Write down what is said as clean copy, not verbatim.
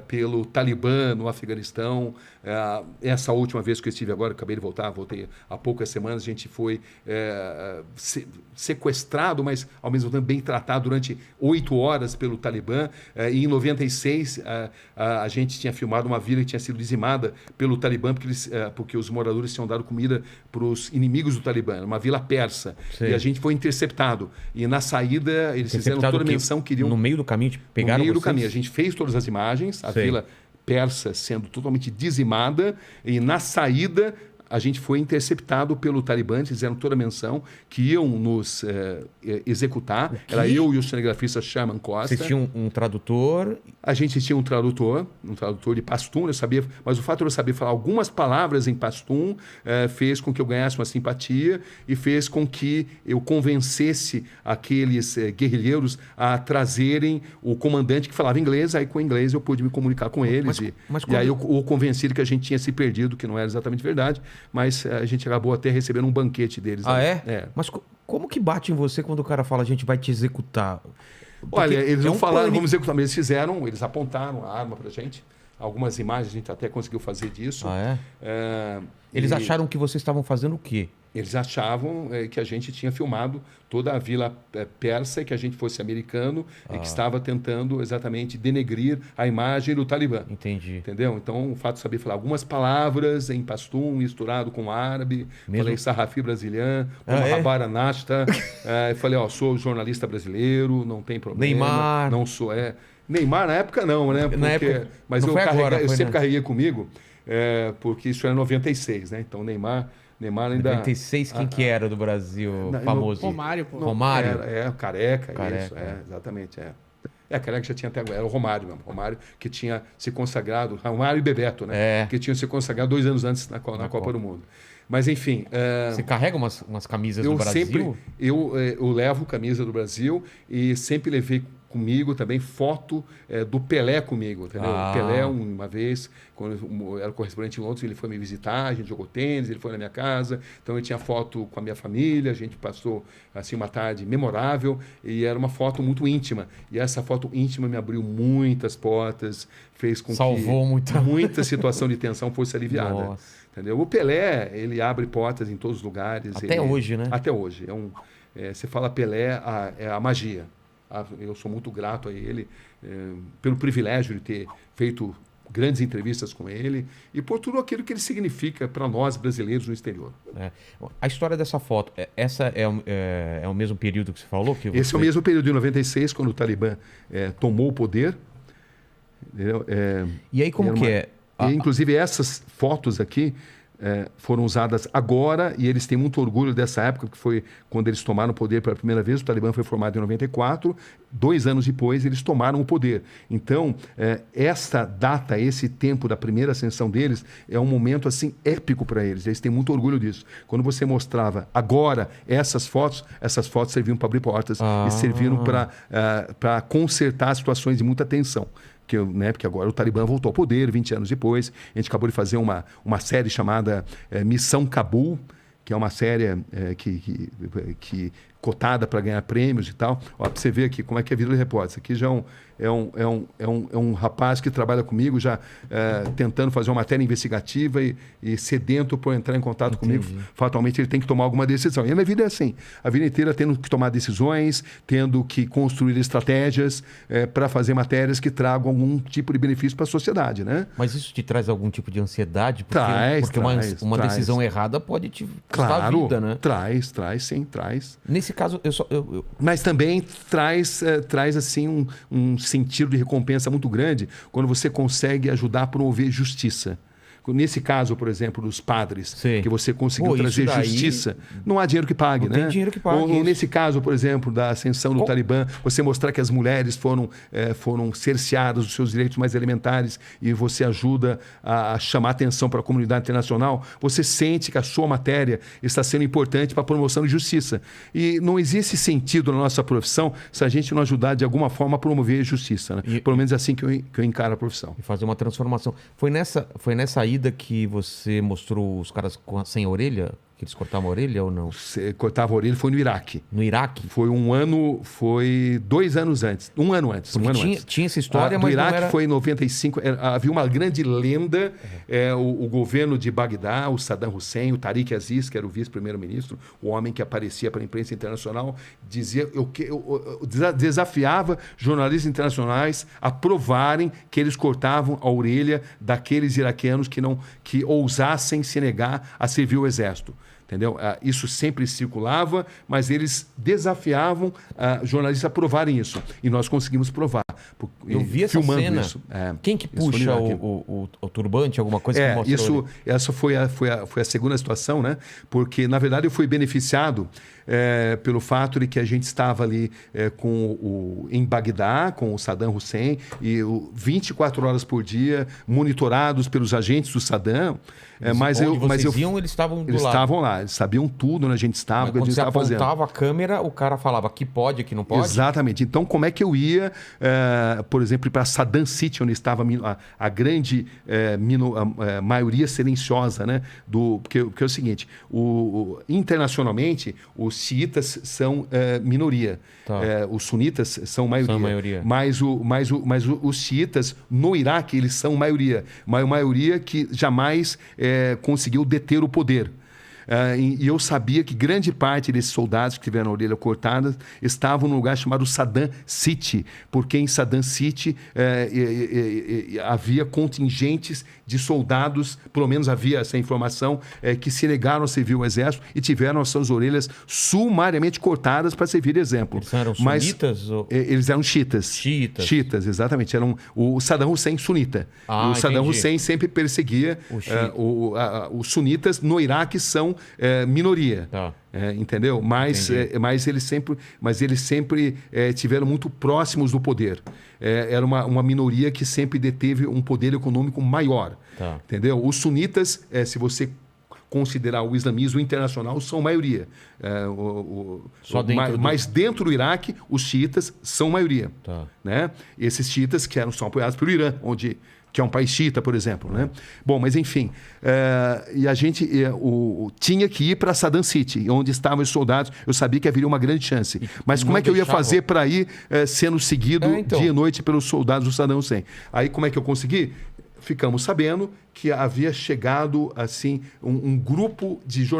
pelo Talibã no Afeganistão. Essa última vez que eu estive agora, acabei de voltar, voltei há poucas semanas, a gente foi sequestrado, mas ao mesmo tempo bem tratado durante 8 horas pelo Talibã. E em 96, a gente tinha filmado uma vila que tinha sido dizimada pelo Talibã, porque os moradores tinham dado comida para os inimigos do Talibã, uma vila persa. Sim. E a gente foi interceptado. E na saída, eles fizeram toda a menção, queriam... No meio do caminho, pegaram No meio do vocês? caminho. A gente fez todas as imagens, a vila persa sendo totalmente dizimada, e na saída a gente foi interceptado pelo Talibã, eles fizeram toda a menção que iam nos executar. Era eu e o cinegrafista Sherman Costa. Vocês tinham um tradutor? A gente tinha um tradutor de pastum, eu sabia, mas o fato de eu saber falar algumas palavras em pastum fez com que eu ganhasse uma simpatia e fez com que eu convencesse aqueles guerrilheiros a trazerem o comandante que falava inglês. Aí com o inglês eu pude me comunicar com eles e aí eu o convenci de que a gente tinha se perdido, que não era exatamente verdade, mas a gente acabou até recebendo um banquete deles. É? Mas como que bate em você quando o cara fala a gente vai te executar? Porque olha, eles não falaram vamos executar, mas eles apontaram a arma pra gente. Algumas imagens a gente até conseguiu fazer disso. Eles acharam que vocês estavam fazendo o quê? Eles achavam que a gente tinha filmado toda a vila persa, que a gente fosse americano e que estava tentando exatamente denegrir a imagem do Talibã. Entendi. Entendeu? Então, o fato de saber falar algumas palavras em pastum, misturado com árabe, falei sarrafi brasileiro, Habara Nasta, falei, sou jornalista brasileiro, não tem problema. Neymar. Não sou, Neymar na época não, né? Mas eu sempre carreguei comigo, porque isso era 96, né? Então, Neymar ainda... 96, quem que era do Brasil famoso? Romário, pô. Romário? Careca. Isso, exatamente, Careca já tinha até... Era o Romário mesmo. Romário que tinha se consagrado... Romário e Bebeto, né? Que tinham se consagrado 2 anos antes na Copa do Mundo. Mas, enfim... Você carrega umas camisas do Brasil? Eu levo camisa do Brasil e sempre levei comigo também foto do Pelé comigo, entendeu? O Pelé, uma vez, quando eu era correspondente em Londres, ele foi me visitar, a gente jogou tênis, ele foi na minha casa, então eu tinha foto com a minha família, a gente passou assim uma tarde memorável e era uma foto muito íntima. E essa foto íntima me abriu muitas portas, fez com que muita situação de tensão fosse aliviada. Nossa. Entendeu? O Pelé, ele abre portas em todos os lugares. Até hoje, né? Até hoje. Você fala Pelé, é a magia. Eu sou muito grato a ele pelo privilégio de ter feito grandes entrevistas com ele e por tudo aquilo que ele significa para nós brasileiros no exterior. A história dessa foto, essa é o mesmo período que você falou? Esse é o mesmo período de 96, quando o Talibã tomou o poder. E aí como que é? E, inclusive essas fotos aqui foram usadas agora e eles têm muito orgulho dessa época, que foi quando eles tomaram o poder pela primeira vez. O Talibã foi formado em 94, 2 anos depois eles tomaram o poder. Então, esta data, esse tempo da primeira ascensão deles é um momento assim épico para eles. Eles têm muito orgulho disso. Quando você mostrava agora essas fotos serviam para abrir portas e serviram para consertar situações de muita tensão. Porque agora o Talibã voltou ao poder 20 anos depois. A gente acabou de fazer uma série chamada Missão Cabul, que é uma série que cotada para ganhar prêmios e tal. Para você ver aqui como é que é a vida do repórter. Isso aqui já é um rapaz que trabalha comigo, já tentando fazer uma matéria investigativa e sedento por entrar em contato comigo. Fatalmente ele tem que tomar alguma decisão. E a minha vida é assim, a vida inteira tendo que tomar decisões, tendo que construir estratégias para fazer matérias que tragam algum tipo de benefício para a sociedade, né? Mas isso te traz algum tipo de ansiedade? Porque uma decisão errada pode te custar a vida, né? Traz, sim. Nesse caso, Mas também traz assim um sentido de recompensa muito grande quando você consegue ajudar a promover justiça. Nesse caso, por exemplo, dos padres, que você conseguiu trazer justiça, não há dinheiro que pague, né? Não tem dinheiro que pague. Ou nesse caso, por exemplo, da ascensão do Talibã, você mostrar que as mulheres foram cerceadas dos seus direitos mais elementares e você ajuda a chamar atenção para a comunidade internacional, você sente que a sua matéria está sendo importante para a promoção de justiça. E não existe sentido na nossa profissão se a gente não ajudar de alguma forma a promover justiça, né? Pelo menos é assim que eu encaro a profissão. E fazer uma transformação. Foi nessa ida que você mostrou os caras sem orelha? Que eles cortavam a orelha ou não? Cortava a orelha, foi no Iraque. No Iraque? Foi 2 anos antes. Um ano antes. Tinha essa história, mas no Iraque não era... foi em 95. Havia uma grande lenda. O governo de Bagdá, o Saddam Hussein, o Tariq Aziz, que era o vice-primeiro-ministro, o homem que aparecia para a imprensa internacional, desafiava jornalistas internacionais a provarem que eles cortavam a orelha daqueles iraquianos que ousassem se negar a servir o exército. Entendeu? Isso sempre circulava, mas eles desafiavam jornalistas a provarem isso. E nós conseguimos provar. Eu vi essa cena. Isso. Quem que puxa o turbante, alguma coisa que mostrou? Essa foi a segunda situação, né? Porque, na verdade, eu fui beneficiado pelo fato de que a gente estava ali em Bagdá, com o Saddam Hussein, e 24 horas por dia, monitorados pelos agentes do Saddam. Eles estavam do lado. Eles estavam lá, eles sabiam tudo onde a gente estava, o que a gente estava fazendo. Quando você apontava a câmera, o cara falava aqui pode, aqui não pode? Exatamente. Então, como é que eu ia, por exemplo, para Saddam City, onde estava a grande maioria silenciosa, né? Porque é o seguinte, internacionalmente, os xiitas são minoria. Tá. Os sunitas são maioria. Mas os xiitas, no Iraque, eles são maioria. Uma maioria que jamais conseguiu deter o poder. E eu sabia que grande parte desses soldados que tiveram a orelha cortada estavam num lugar chamado Saddam City, porque em Saddam City havia contingentes de soldados, pelo menos havia essa informação, que se negaram a servir o exército e tiveram as suas orelhas sumariamente cortadas para servir de exemplo. Eles eram sunitas? Eles eram xiitas. Xiitas, exatamente. Eram o Saddam Hussein sunita. O Saddam Hussein sempre perseguia os sunitas. No Iraque são minoria. Tá. Entendeu? Mas eles sempre tiveram muito próximos do poder. Era uma minoria que sempre deteve um poder econômico maior. Tá. Entendeu? Os sunitas, se você considerar o islamismo internacional, são maioria. Mas dentro do Iraque, os xiitas são maioria. Tá. Né? Esses xiitas são apoiados pelo Irã, que é um país xiita, por exemplo. Né? Bom, mas enfim, e a gente tinha que ir para Saddam City, onde estavam os soldados. Eu sabia que haveria uma grande chance. Mas como é que eu ia fazer para ir sendo seguido dia e noite pelos soldados do Saddam Hussein? Aí como é que eu consegui? Ficamos sabendo que havia chegado assim um grupo de jornalistas